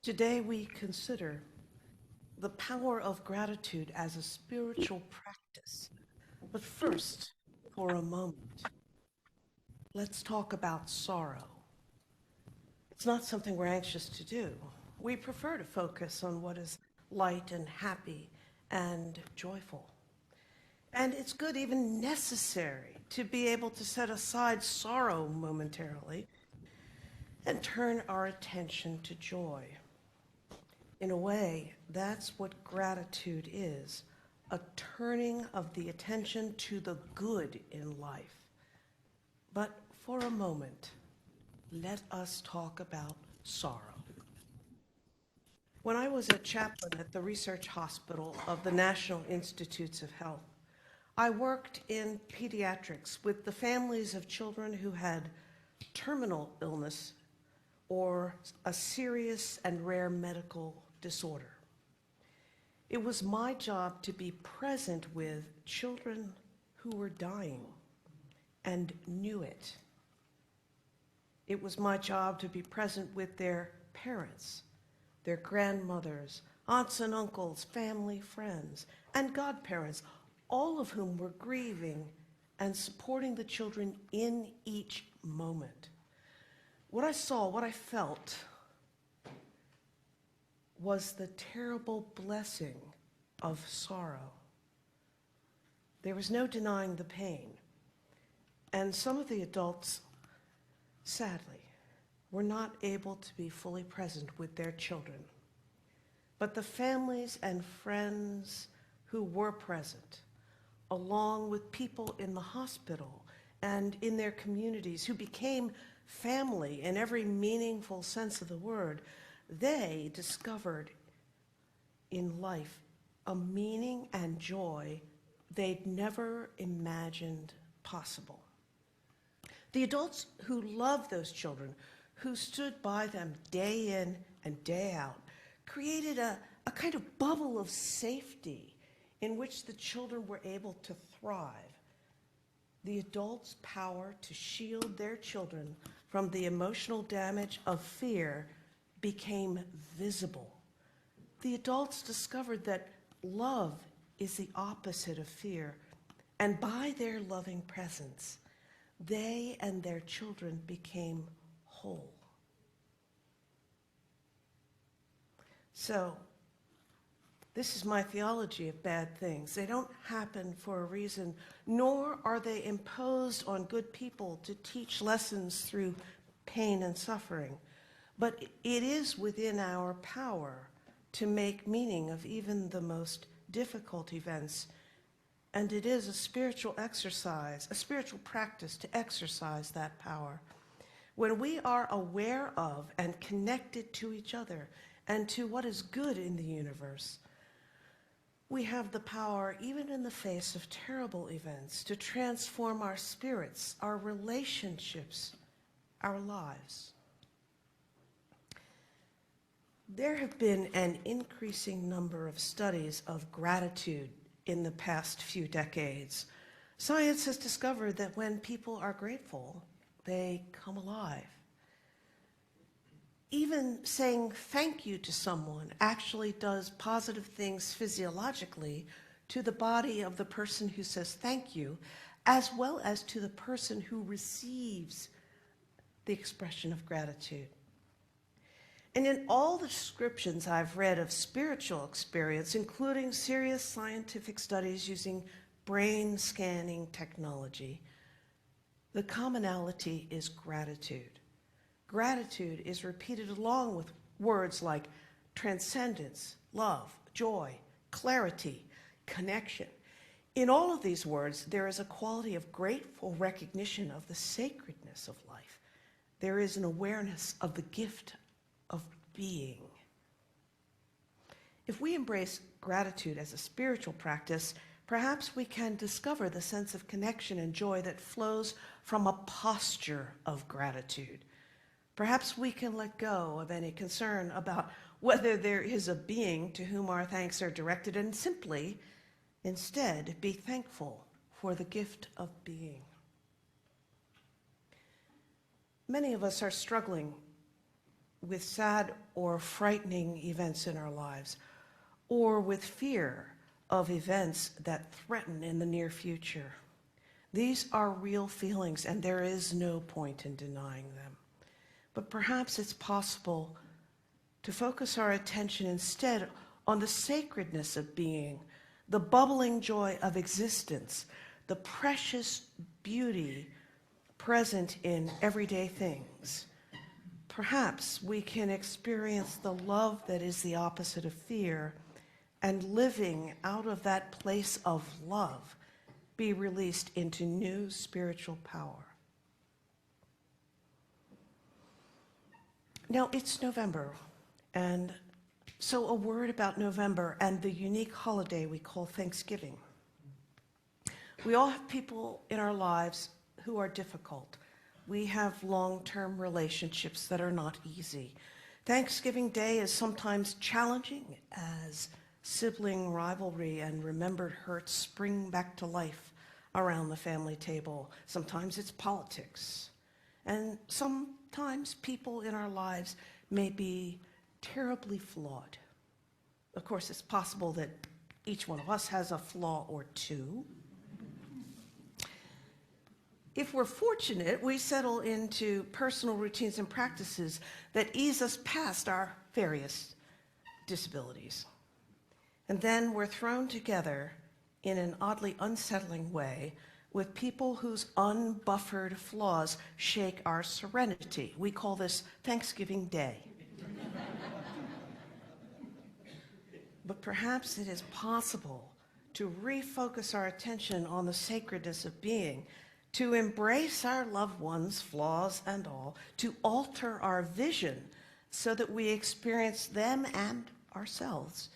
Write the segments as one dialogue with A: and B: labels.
A: Today we consider the power of gratitude as a spiritual practice. But first, for a moment, let's talk about sorrow. It's not something we're anxious to do. We prefer to focus on what is light and happy and joyful. And it's good, even necessary, to be able to set aside sorrow momentarily and turn our attention to joy. In a way, that's what gratitude is, a turning of the attention to the good in life. But for a moment, let us talk about sorrow. When I was a chaplain at the research hospital of the National Institutes of Health, I worked in pediatrics with the families of children who had terminal illness or a serious and rare medical disorder. It was my job to be present with children who were dying and knew it. It was my job to be present with their parents, their grandmothers, aunts and uncles, family, friends, and godparents, all of whom were grieving and supporting the children in each moment. What I saw, what I felt, was the terrible blessing of sorrow. There was no denying the pain. And some of the adults, sadly, were not able to be fully present with their children. But the families and friends who were present, along with people in the hospital and in their communities who became family in every meaningful sense of the word, they discovered in life a meaning and joy they'd never imagined possible. The adults who loved those children, who stood by them day in and day out, created a kind of bubble of safety in which the children were able to thrive. The adults' power to shield their children from the emotional damage of fear became visible. The adults discovered that love is the opposite of fear, and by their loving presence, they and their children became whole. So, this is my theology of bad things. They don't happen for a reason, nor are they imposed on good people to teach lessons through pain and suffering. But it is within our power to make meaning of even the most difficult events. And it is a spiritual exercise, a spiritual practice to exercise that power. When we are aware of and connected to each other and to what is good in the universe, we have the power, even in the face of terrible events, to transform our spirits, our relationships, our lives. There have been an increasing number of studies of gratitude in the past few decades. Science has discovered that when people are grateful, they come alive. Even saying thank you to someone actually does positive things physiologically to the body of the person who says thank you, as well as to the person who receives the expression of gratitude. And in all the descriptions I've read of spiritual experience, including serious scientific studies using brain scanning technology, the commonality is gratitude. Gratitude is repeated along with words like transcendence, love, joy, clarity, connection. In all of these words, there is a quality of grateful recognition of the sacredness of life. There is an awareness of the gift of being. If we embrace gratitude as a spiritual practice, perhaps we can discover the sense of connection and joy that flows from a posture of gratitude. Perhaps we can let go of any concern about whether there is a being to whom our thanks are directed and simply, instead, be thankful for the gift of being. Many of us are struggling with sad or frightening events in our lives, or with fear of events that threaten in the near future. These are real feelings, and there is no point in denying them. But perhaps it's possible to focus our attention instead on the sacredness of being, the bubbling joy of existence, the precious beauty present in everyday things. Perhaps we can experience the love that is the opposite of fear, and living out of that place of love, be released into new spiritual power. Now, it's November, and so a word about November and the unique holiday we call Thanksgiving. We all have people in our lives who are difficult. We have long-term relationships that are not easy. Thanksgiving Day is sometimes challenging as sibling rivalry and remembered hurts spring back to life around the family table. Sometimes it's politics. And sometimes people in our lives may be terribly flawed. Of course, it's possible that each one of us has a flaw or two. If we're fortunate, we settle into personal routines and practices that ease us past our various disabilities. And then we're thrown together in an oddly unsettling way with people whose unbuffered flaws shake our serenity. We call this Thanksgiving Day. But perhaps it is possible to refocus our attention on the sacredness of being, to embrace our loved ones' flaws and all, to alter our vision so that we experience them and ourselves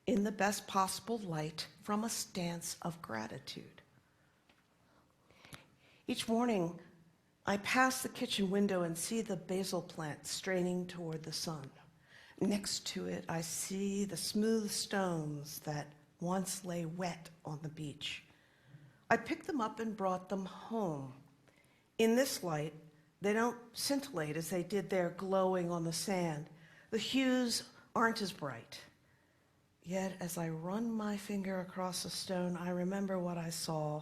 A: in the best possible light from a stance of gratitude. Each morning, I pass the kitchen window and see the basil plant straining toward the sun. Next to it, I see the smooth stones that once lay wet on the beach. I picked them up and brought them home. In this light, they don't scintillate as they did there glowing on the sand. The hues aren't as bright. Yet, as I run my finger across the stone, I remember what I saw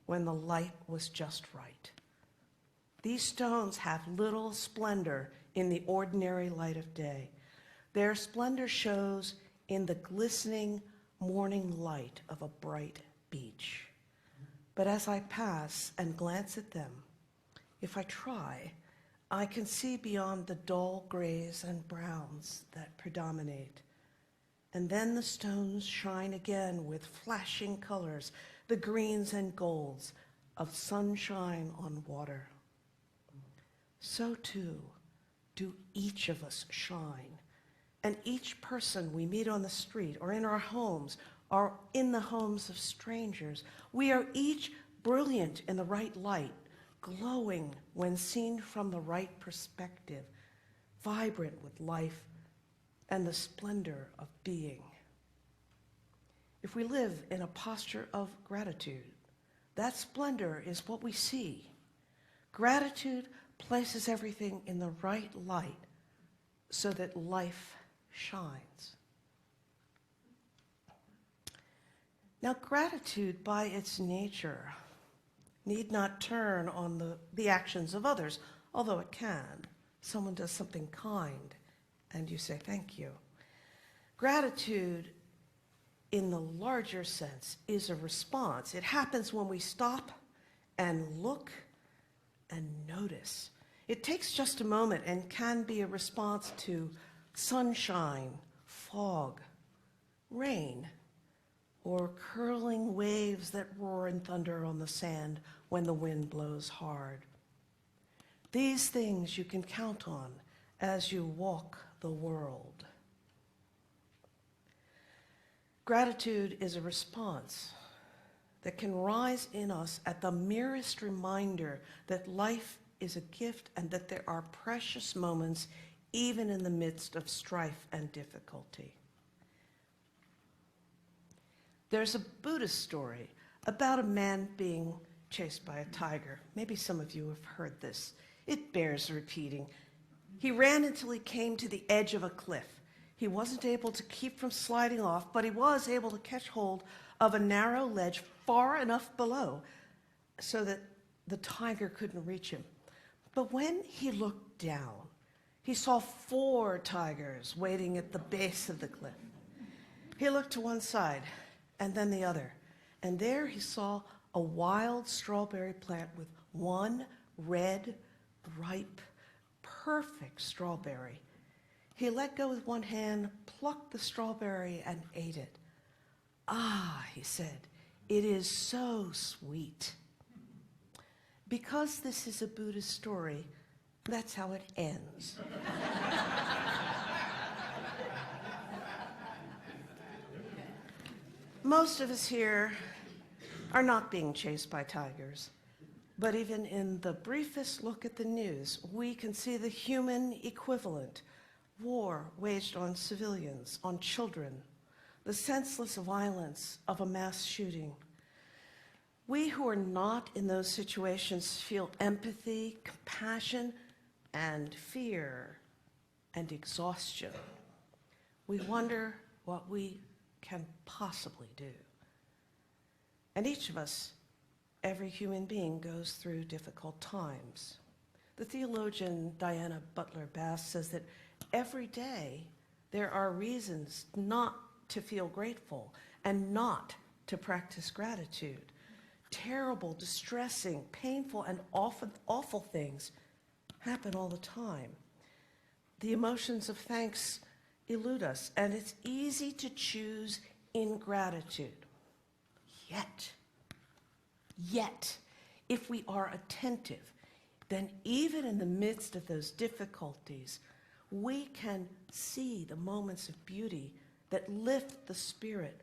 A: when the light was just right. These stones have little splendor in the ordinary light of day. Their splendor shows in the glistening morning light of a bright beach. But as I pass and glance at them, if I try, I can see beyond the dull grays and browns that predominate. And then the stones shine again with flashing colors, the greens and golds of sunshine on water. So too do each of us shine. And each person we meet on the street or in our homes or in the homes of strangers, we are each brilliant in the right light, glowing when seen from the right perspective, vibrant with life and the splendor of being. If we live in a posture of gratitude, that splendor is what we see. Gratitude places everything in the right light so that life shines. Now, gratitude by its nature need not turn on the actions of others, although it can. Someone does something kind, and you say thank you. Gratitude, in the larger sense, is a response. It happens when we stop and look and notice. It takes just a moment and can be a response to sunshine, fog, rain, or curling waves that roar and thunder on the sand when the wind blows hard. These things you can count on as you walk the world. Gratitude is a response that can rise in us at the merest reminder that life is a gift and that there are precious moments even in the midst of strife and difficulty. There's a Buddhist story about a man being chased by a tiger. Maybe some of you have heard this. It bears repeating. He ran until he came to the edge of a cliff. He wasn't able to keep from sliding off, but he was able to catch hold of a narrow ledge far enough below so that the tiger couldn't reach him. But when he looked down, he saw 4 tigers waiting at the base of the cliff. He looked to one side and then the other, and there he saw a wild strawberry plant with one red, ripe, perfect strawberry. He let go with one hand, plucked the strawberry, and ate it. "Ah," he said, "it is so sweet." Because this is a Buddhist story, that's how it ends. Most of us here are not being chased by tigers, but even in the briefest look at the news, we can see the human equivalent: war waged on civilians, on children, the senseless violence of a mass shooting. We who are not in those situations feel empathy, compassion, and fear, and exhaustion. We wonder what we can possibly do. And each of us, every human being, goes through difficult times. The theologian Diana Butler Bass says that every day there are reasons not to feel grateful and not to practice gratitude. Terrible, distressing, painful, and often awful things happen all the time. The emotions of thanks elude us, and it's easy to choose ingratitude. Yet, if we are attentive, then even in the midst of those difficulties, we can see the moments of beauty that lift the spirit,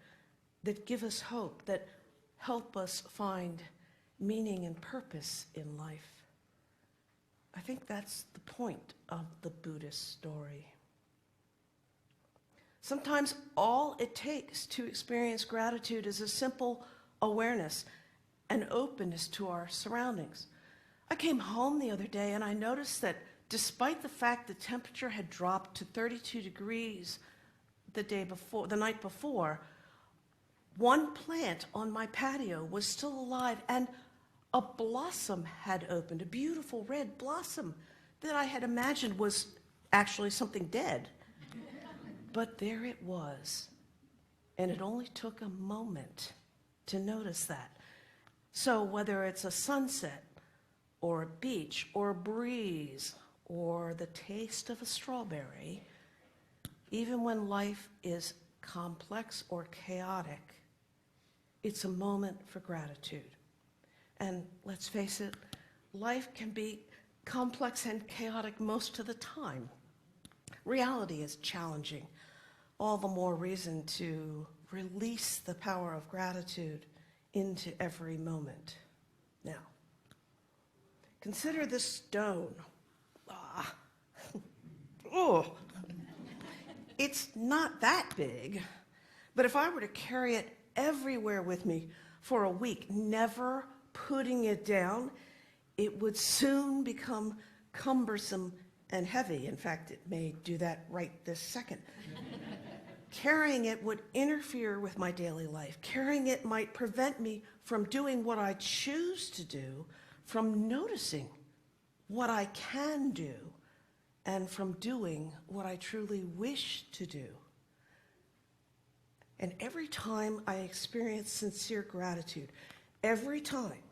A: that give us hope, that help us find meaning and purpose in life. I think that's the point of the Buddhist story. Sometimes all it takes to experience gratitude is a simple awareness and openness to our surroundings. I came home the other day and I noticed that despite the fact the temperature had dropped to 32 degrees the night before, one plant on my patio was still alive, and a blossom had opened, a beautiful red blossom that I had imagined was actually something dead. But there it was, and it only took a moment to notice that. So whether it's a sunset, or a beach, or a breeze, or the taste of a strawberry, even when life is complex or chaotic, it's a moment for gratitude. And let's face it, life can be complex and chaotic most of the time. Reality is challenging. All the more reason to release the power of gratitude into every moment. Now, consider this stone. Oh, it's not that big, but if I were to carry it everywhere with me for a week, never putting it down, it would soon become cumbersome and heavy. In fact, it may do that right this second. Carrying it would interfere with my daily life. Carrying it might prevent me from doing what I choose to do, from noticing what I can do, and from doing what I truly wish to do. And every time I experience sincere gratitude, every time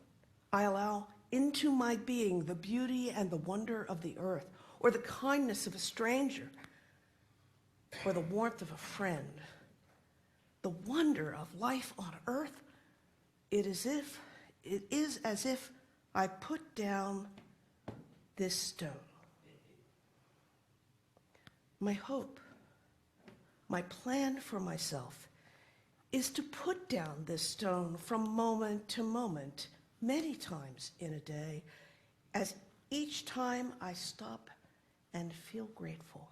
A: I allow into my being the beauty and the wonder of the earth, or the kindness of a stranger, or the warmth of a friend, the wonder of life on earth, it is as if I put down this stone. My hope, my plan for myself, is to put down this stone from moment to moment, many times in a day, as each time I stop and feel grateful.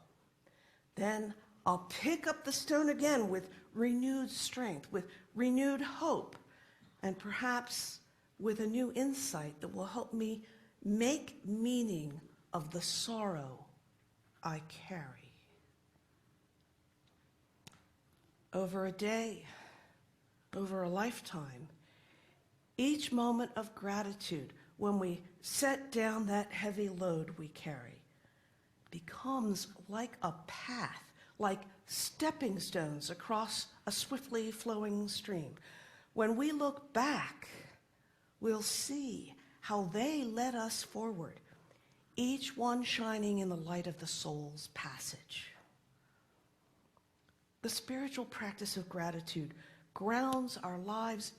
A: Then I'll pick up the stone again with renewed strength, with renewed hope, and perhaps with a new insight that will help me make meaning of the sorrow I carry. Over a day, over a lifetime, each moment of gratitude, when we set down that heavy load we carry, becomes like a path, like stepping stones across a swiftly flowing stream. When we look back, we'll see how they led us forward, each one shining in the light of the soul's passage. The spiritual practice of gratitude grounds our lives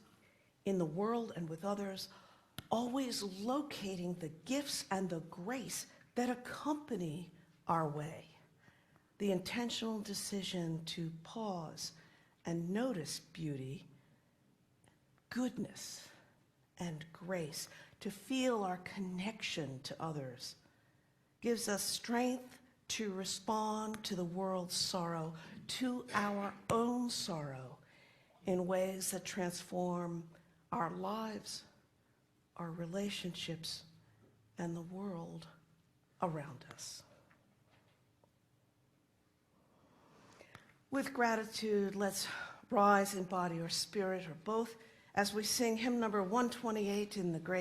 A: in the world and with others, always locating the gifts and the grace that accompany our way. The intentional decision to pause and notice beauty, goodness, and grace, to feel our connection to others, gives us strength to respond to the world's sorrow, to our own sorrow, in ways that transform our lives, our relationships, and the world around us. With gratitude, let's rise in body or spirit or both as we sing hymn number 128 in the gray